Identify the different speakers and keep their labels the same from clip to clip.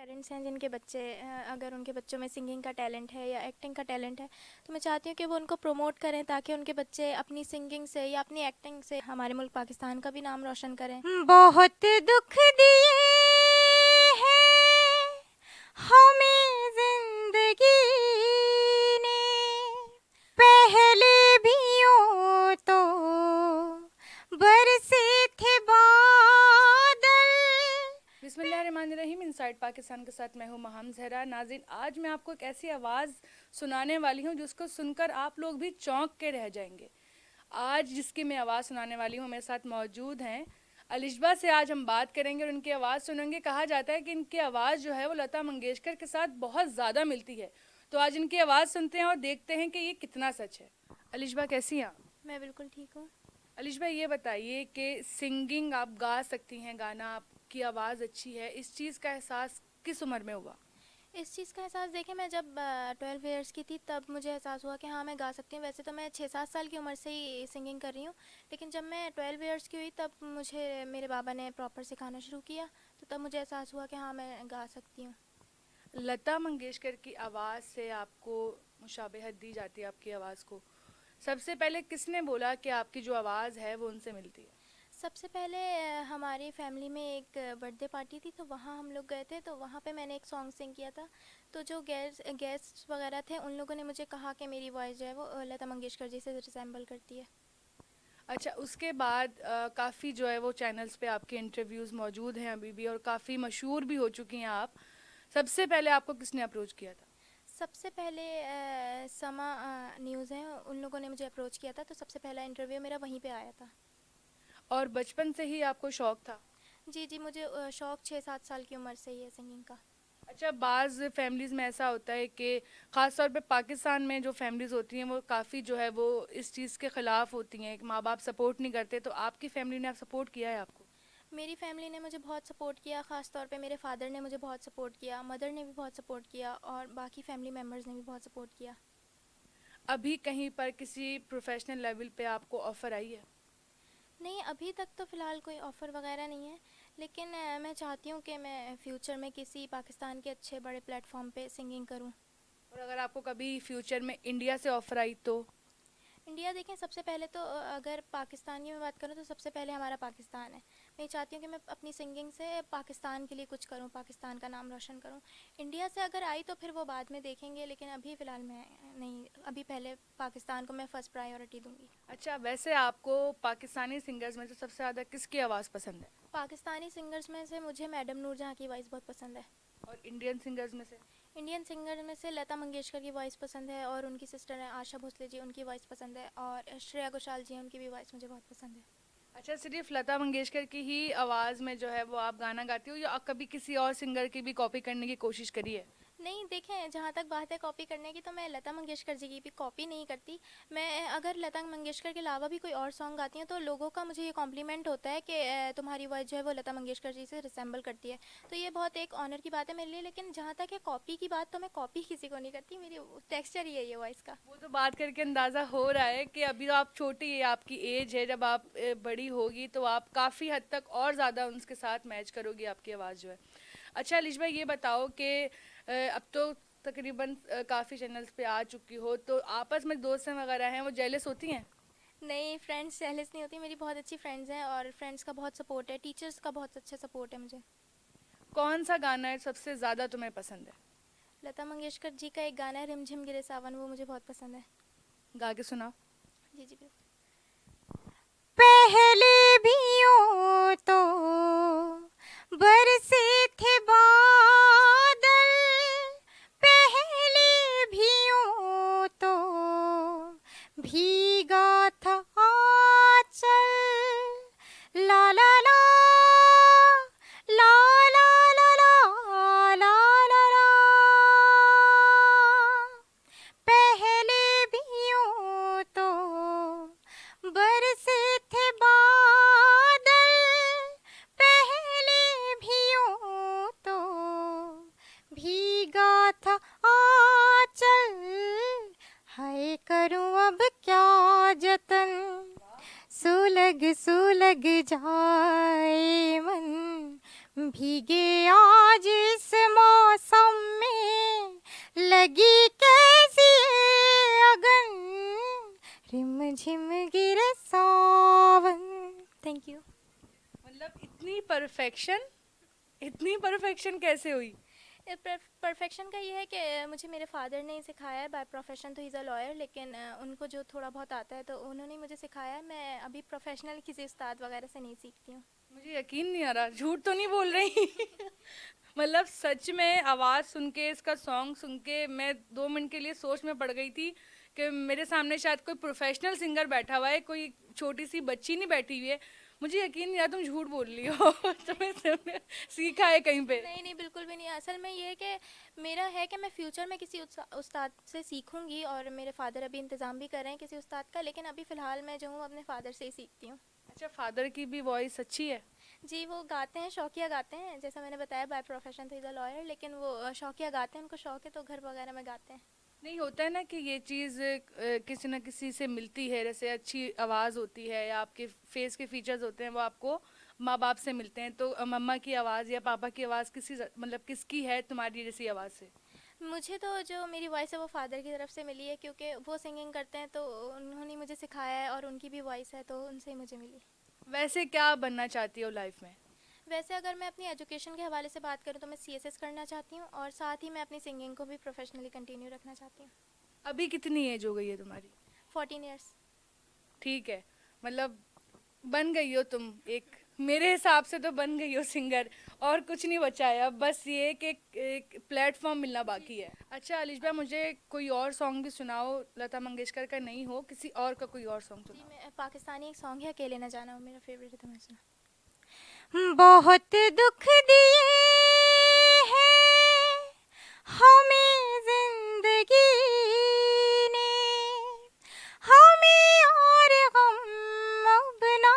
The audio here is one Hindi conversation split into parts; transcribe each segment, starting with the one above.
Speaker 1: पेरेंट्स हैं जिनके बच्चे अगर उनके बच्चों में सिंगिंग का टैलेंट है या एक्टिंग का टैलेंट है, तो मैं चाहती हूँ कि वो उनको प्रमोट करें ताकि उनके बच्चे अपनी सिंगिंग से या अपनी एक्टिंग से हमारे मुल्क पाकिस्तान का भी नाम रोशन करें।
Speaker 2: बहुत दुख दिए हैं हमें जिंदगी ने, पहले भी यूं तो बरसे थे बादल।
Speaker 3: बिस्मिल्लाहिर्रहमानिर्रहीम। इनसाइड पाकिस्तान के साथ मैं हूँ महम जहरा। नाज़रीन, आज मैं आपको एक ऐसी आवाज़ सुनाने वाली हूँ जिसको सुनकर आप लोग भी चौंक के रह जाएंगे। आज जिसकी मैं आवाज़ सुनाने वाली हूँ मेरे साथ मौजूद हैं अलिशबा से। आज हम बात करेंगे और उनकी आवाज़ सुनेंगे। कहा जाता है कि इनकी आवाज़ जो है वो लता मंगेशकर के साथ बहुत ज़्यादा मिलती है। तो आज इनकी आवाज़ सुनते हैं और देखते हैं कि ये कितना सच है। अलिशबा, कैसी हैं आप?
Speaker 1: मैं बिल्कुल ठीक हूँ।
Speaker 3: अलिशबा, ये बताइए कि सिंगिंग आप गा सकती हैं, गाना, आपकी आवाज़ अच्छी है, इस चीज़ का एहसास किस उम्र में हुआ?
Speaker 1: इस चीज़ का एहसास देखिए, मैं जब 12 ईयर्स की थी तब मुझे एहसास हुआ कि हाँ मैं गा सकती हूँ। वैसे तो मैं 6-7 साल की उम्र से ही सिंगिंग कर रही हूँ, लेकिन जब मैं 12 ईयर्स की हुई तब मुझे मेरे बाबा ने प्रॉपर सिखाना शुरू किया, तो तब मुझे एहसास हुआ कि हाँ मैं गा सकती हूँ।
Speaker 3: लता मंगेशकर की आवाज़ से आपको मुशाबहत दी जाती है आपकी आवाज़ को। सबसे पहले किसने बोला कि आपकी जो आवाज़ है वो उनसे मिलती है?
Speaker 1: सबसे पहले हमारी फैमिली में एक बर्थडे पार्टी थी, तो वहाँ हम लोग गए थे, तो वहाँ पे मैंने एक सॉन्ग सिंग किया था। तो जो गेस्ट्स वगैरह थे उन लोगों ने मुझे कहा कि मेरी वॉइस जो है वो लता मंगेशकर जी से रिसेंबल करती है।
Speaker 3: अच्छा, उसके बाद काफ़ी जो है वो चैनल्स पे आपके इंटरव्यूज़ मौजूद हैं अभी भी और काफ़ी मशहूर भी हो चुकी हैं आप। सबसे पहले आपको किसने अप्रोच किया था?
Speaker 1: सबसे पहले समा न्यूज़ है, उन लोगों ने मुझे अप्रोच किया था, तो सबसे पहला इंटरव्यू मेरा वहीं पे आया था।
Speaker 3: और बचपन से ही आपको शौक़ था?
Speaker 1: जी जी, मुझे शौक़ 6-7 साल की उम्र से ही है सिंगिंग का।
Speaker 3: अच्छा, बाज़ फैमिलीज़ में ऐसा होता है कि ख़ास तौर पे पाकिस्तान में जो फैमिलीज़ होती हैं वो काफ़ी जो है वो इस चीज़ के ख़िलाफ़ होती हैं कि माँ बाप सपोर्ट नहीं करते। तो आपकी फैमिली ने आप सपोर्ट किया है आपको?
Speaker 1: मेरी फैमिली ने मुझे बहुत सपोर्ट किया, ख़ास तौर पे मेरे फादर ने मुझे बहुत सपोर्ट किया, मदर ने भी बहुत सपोर्ट किया और बाकी फैमिली मेम्बर्स ने भी बहुत सपोर्ट किया।
Speaker 3: अभी कहीं पर किसी प्रोफेशनल लेवल पे आपको ऑफ़र आई है?
Speaker 1: नहीं, अभी तक तो फ़िलहाल कोई ऑफ़र वगैरह नहीं है, लेकिन मैं चाहती हूँ कि मैं फ्यूचर में किसी पाकिस्तान के अच्छे बड़े प्लेटफॉर्म पे सिंगिंग करूँ।
Speaker 3: और अगर आपको कभी फ्यूचर में इंडिया से ऑफ़र आई तो?
Speaker 1: इंडिया देखें, सबसे पहले तो अगर पाकिस्तान की मैं बात करूँ तो सबसे पहले हमारा पाकिस्तान है। मैं चाहती हूँ कि मैं अपनी सिंगिंग से पाकिस्तान के लिए कुछ करूँ, पाकिस्तान का नाम रोशन करूँ। इंडिया से अगर आई तो फिर वो बाद में देखेंगे, लेकिन अभी फ़िलहाल मैं नहीं, अभी पहले पाकिस्तान को मैं फ़र्स्ट प्रायोरिटी दूँगी।
Speaker 3: अच्छा, वैसे आपको पाकिस्तानी सिंगर्स में से सबसे ज़्यादा किसकी आवाज़ पसंद है?
Speaker 1: पाकिस्तानी सिंगर्स में से मुझे मैडम नूरजहाँ की वॉइस बहुत पसंद है।
Speaker 3: और इंडियन सिंगर्स में से?
Speaker 1: इंडियन सिंगर में से लता मंगेशकर की वॉइस पसंद है, और उनकी सिस्टर है आशा भोसले जी, उनकी वॉइस पसंद है, और श्रेया घोषाल जी हैं, उनकी भी वॉइस मुझे बहुत पसंद है।
Speaker 3: अच्छा, सिर्फ लता मंगेशकर की ही आवाज़ में जो है वो आप गाना गाती हो या कभी किसी और सिंगर की भी कॉपी करने की कोशिश करी है?
Speaker 1: नहीं, देखें, जहाँ तक बात है कॉपी करने की, तो मैं लता मंगेशकर जी की भी कॉपी नहीं करती। मैं अगर लता मंगेशकर के अलावा भी कोई और सॉन्ग गाती हूँ तो लोगों का मुझे ये कॉम्प्लीमेंट होता है कि तुम्हारी वॉइस जो है वो लता मंगेशकर जी से रिसेंबल करती है। तो ये बहुत एक ऑनर की बात है मेरे लिए, लेकिन जहाँ तक है कॉपी की बात, तो मैं कॉपी किसी को नहीं करती, मेरी टेक्सचर ही है ये वॉइस का।
Speaker 3: वो तो बात करके अंदाज़ा हो रहा है कि अभी तो आप छोटी है, आपकी एज है। जब आप बड़ी होगी तो आप काफ़ी हद तक और ज़्यादा उनके साथ मैच करोगी, आपकी आवाज़ जो है। अच्छा अलिश भाई, ये बताओ कि अब तो तकरीबन काफ़ी चैनल्स पे आ चुकी हो, तो आपस में दोस्त वगैरह हैं वो जेलस होती हैं?
Speaker 1: नहीं, फ्रेंड्स जेलस नहीं होती, मेरी बहुत अच्छी फ्रेंड्स हैं और फ्रेंड्स का बहुत सपोर्ट है, टीचर्स का बहुत अच्छा सपोर्ट है मुझे।
Speaker 3: कौन सा गाना है सबसे ज़्यादा तुम्हें पसंद है?
Speaker 1: लता मंगेशकर जी का एक गाना है रिमझिम गिरे सावन, वो मुझे बहुत पसंद है।
Speaker 3: गा के सुनाओ।
Speaker 1: जी जी बिल्कुल।
Speaker 2: पहले भी यूं तो बरसे थे बादल, पहले भी यूं तो भीगा था आंचल। ला ला ला ला ला ला ला ला ला ला। पहले भी यूं तो बरसे थे बादल, पहले भी यूं तो भीगा था आंचल। हाय करूं अब क्या जतन, सुलग सुलग जाए मन, भीगे आज इस मौसम झिम गिरे सावन।
Speaker 1: Thank you.
Speaker 3: मतलब इतनी परफेक्शन कैसे हुई?
Speaker 1: परफेक्शन का ये है कि मुझे मेरे फादर ने ही सिखाया है। बाय प्रोफेशन तो इज़ अ लॉयर, लेकिन उनको जो थोड़ा बहुत आता है तो उन्होंने ही मुझे सिखाया है। मैं अभी प्रोफेशनल किसी उस्ताद वगैरह से नहीं सीखती हूँ।
Speaker 3: मुझे यकीन नहीं आ रहा, झूठ तो नहीं बोल रही? मतलब सच में आवाज़ सुन के, इसका सॉन्ग सुन के मैं 2 मिनट के लिए सोच में पड़ गई थी कि मेरे सामने शायद कोई प्रोफेशनल सिंगर बैठा हुआ है, कोई छोटी सी बच्ची नहीं बैठी हुई है। मुझे यकीन नहीं आ रहा तुम झूठ बोल रही हो। तुम्हें सीखा है कहीं पे?
Speaker 1: नहीं नहीं, बिल्कुल भी नहीं। असल में ये है कि मेरा है कि मैं फ्यूचर में किसी उस्ताद से सीखूंगी, और मेरे फादर अभी इंतज़ाम भी कर रहे हैं किसी उस्ताद का, लेकिन अभी फ़िलहाल मैं जो हूँ अपने फादर से ही सीखती हूँ।
Speaker 3: अच्छा, फादर की भी वॉइस अच्छी है?
Speaker 1: जी, वो गाते हैं, शौकिया गाते हैं। जैसा मैंने बताया, बाय प्रोफेशन तो इज़ अ लॉयर, लेकिन वो शौकिया गाते हैं, उनको शौक है तो घर वगैरह में गाते हैं।
Speaker 3: नहीं, होता है ना कि ये चीज़ किसी ना किसी से मिलती है, जैसे अच्छी आवाज़ होती है या आपके फेस के फीचर्स होते हैं वो आपको माँ बाप से मिलते हैं। तो मम्मा की आवाज़ या पापा की आवाज़ मतलब किसकी है तुम्हारी जैसी आवाज़ से?
Speaker 1: मुझे तो जो मेरी वॉइस है वो फादर की तरफ से मिली है, क्योंकि वो सिंगिंग करते हैं तो उन्होंने मुझे सिखाया है, और उनकी भी वॉइस है तो उनसे ही मुझे मिली।
Speaker 3: वैसे क्या बनना चाहती हो लाइफ में?
Speaker 1: वैसे अगर मैं अपनी एजुकेशन के हवाले से बात करूँ तो मैं सीएसएस करना चाहती हूँ, और साथ ही मैं अपनी सिंगिंग को भी प्रोफेशनली कंटिन्यू रखना चाहती हूँ।
Speaker 3: अभी कितनी एज हो गई है तुम्हारी?
Speaker 1: 14 ईयर्स।
Speaker 3: ठीक है, मतलब बन गई हो तुम एक, मेरे हिसाब से तो बन गई हो सिंगर। और कुछ नहीं बचा है अब, बस ये कि एक प्लेटफॉर्म मिलना बाकी है। अच्छा अलिशबा, मुझे कोई और सॉन्ग भी सुनाओ, लता मंगेशकर का नहीं हो, किसी और का कोई और सॉन्ग
Speaker 1: जी,
Speaker 3: सुनाओ।
Speaker 1: मैं पाकिस्तानी एक सॉन्ग है अकेले न जाना, वो मेरा फेवरेट है तो मैं सुना।
Speaker 2: बहुत दुख दिए हैं हमें जिंदगी ने, हमें और गम अब ना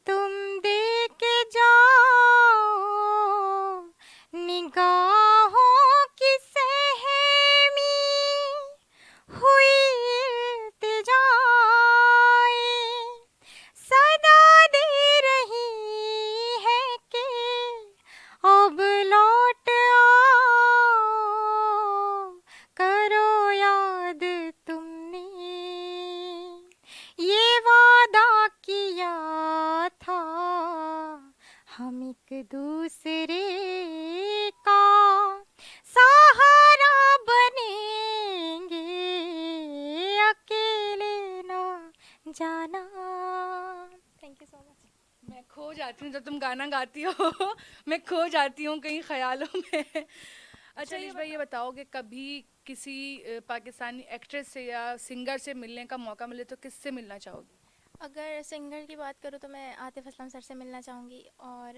Speaker 2: तुम दे के जाओ, निगाहों की सहमी हुई इल्तिजाएं सदा दे रही है कि अब लौट आओ, करो याद तुमने ये वादा किया था हम एक दूसरे का सहारा बनेंगे, अकेले ना जाना।
Speaker 1: Thank you so much.
Speaker 3: मैं खो जाती हूँ जब तुम गाना गाती हो। मैं खो जाती हूँ कहीं ख्यालों में। अच्छा अलिशबा, ये बताओ कि कभी किसी पाकिस्तानी एक्ट्रेस से या सिंगर से मिलने का मौका मिले तो किससे मिलना चाहोगी?
Speaker 1: अगर सिंगर की बात करूँ तो मैं आतिफ असलम सर से मिलना चाहूँगी, और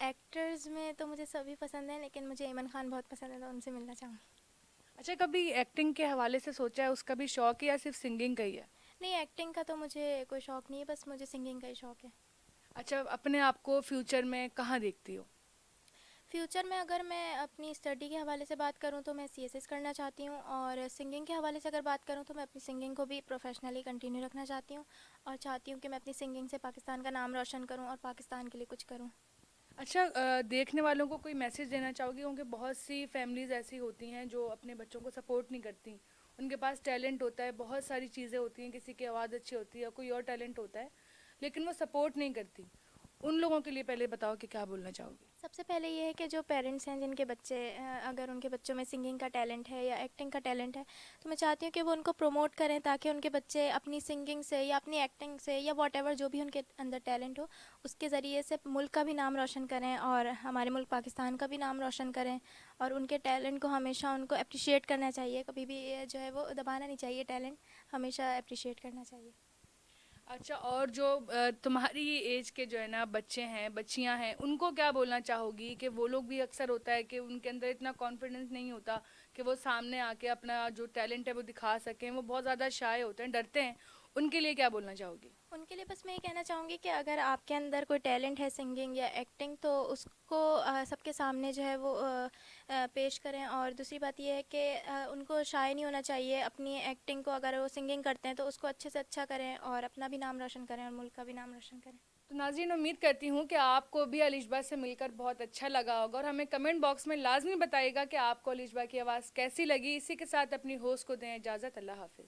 Speaker 1: एक्टर्स में तो मुझे सभी पसंद हैं, लेकिन मुझे ईमन खान बहुत पसंद है तो उनसे मिलना चाहूँगी।
Speaker 3: अच्छा, कभी एक्टिंग के हवाले से सोचा है, उसका भी शौक है या सिर्फ सिंगिंग का ही है?
Speaker 1: नहीं, एक्टिंग का तो मुझे कोई शौक़ नहीं है, बस मुझे सिंगिंग का ही शौक़ है।
Speaker 3: अच्छा, अपने आप को फ्यूचर में कहाँ देखती हो?
Speaker 1: फ्यूचर में अगर मैं अपनी स्टडी के हवाले से बात करूँ तो मैं सीएसएस करना चाहती हूँ, और सिंगिंग के हवाले से अगर बात करूँ तो मैं अपनी सिंगिंग को भी प्रोफेशनली कंटिन्यू रखना चाहती हूँ, और चाहती हूँ कि मैं अपनी सिंगिंग से पाकिस्तान का नाम रोशन करूँ और पाकिस्तान के लिए कुछ करूँ।
Speaker 3: अच्छा, देखने वालों को कोई मैसेज देना चाहोगी? क्योंकि बहुत सी फैमिलीज़ ऐसी होती हैं जो अपने बच्चों को सपोर्ट नहीं करती। उनके पास टैलेंट होता है, बहुत सारी चीज़ें होती हैं, किसी की आवाज़ अच्छी होती है, कोई और टैलेंट होता है, लेकिन वो सपोर्ट नहीं करती। उन लोगों के लिए पहले बताओ कि क्या बोलना चाहोगी?
Speaker 1: सबसे पहले ये है कि जो पेरेंट्स हैं जिनके बच्चे अगर उनके बच्चों में सिंगिंग का टैलेंट है या एक्टिंग का टैलेंट है, तो मैं चाहती हूँ कि वो उनको प्रमोट करें, ताकि उनके बच्चे अपनी सिंगिंग से या अपनी एक्टिंग से या वॉटेवर जो भी उनके अंदर टैलेंट हो, उसके ज़रिए से मुल्क का भी नाम रोशन करें, और हमारे मुल्क पाकिस्तान का भी नाम रोशन करें। और उनके टैलेंट को हमेशा उनको अप्रिशिएट करना चाहिए, कभी भी जो है वो दबाना नहीं चाहिए, टैलेंट हमेशा अप्रिशिएट करना चाहिए।
Speaker 3: अच्छा, और जो तुम्हारी एज के जो है ना बच्चे हैं, बच्चियां हैं, उनको क्या बोलना चाहोगी? कि वो लोग भी अक्सर होता है कि उनके अंदर इतना कॉन्फिडेंस नहीं होता कि वो सामने आके अपना जो टैलेंट है वो दिखा सकें, वो बहुत ज़्यादा शाय होते हैं, डरते हैं, उनके लिए क्या बोलना चाहोगी?
Speaker 1: उनके लिए बस मैं ये कहना चाहूँगी कि अगर आपके अंदर कोई टैलेंट है सिंगिंग या एक्टिंग, तो उसको सबके सामने जो है वो पेश करें। और दूसरी बात ये है कि उनको शाय नहीं होना चाहिए। अपनी एक्टिंग को, अगर वो सिंगिंग करते हैं तो उसको अच्छे से अच्छा करें, और अपना भी नाम रोशन करें और मुल्क का भी नाम रोशन करें।
Speaker 3: तो नाज़रीन, उम्मीद करती हूँ कि आपको भी अलिशबा से मिलकर बहुत अच्छा लगा होगा, और हमें कमेंट बॉक्स में लाजमी बताइएगा कि आपको अलिशबा की आवाज़ कैसी लगी। इसी के साथ अपनी होस्ट को दें इजाज़त। अल्लाह हाफिज़।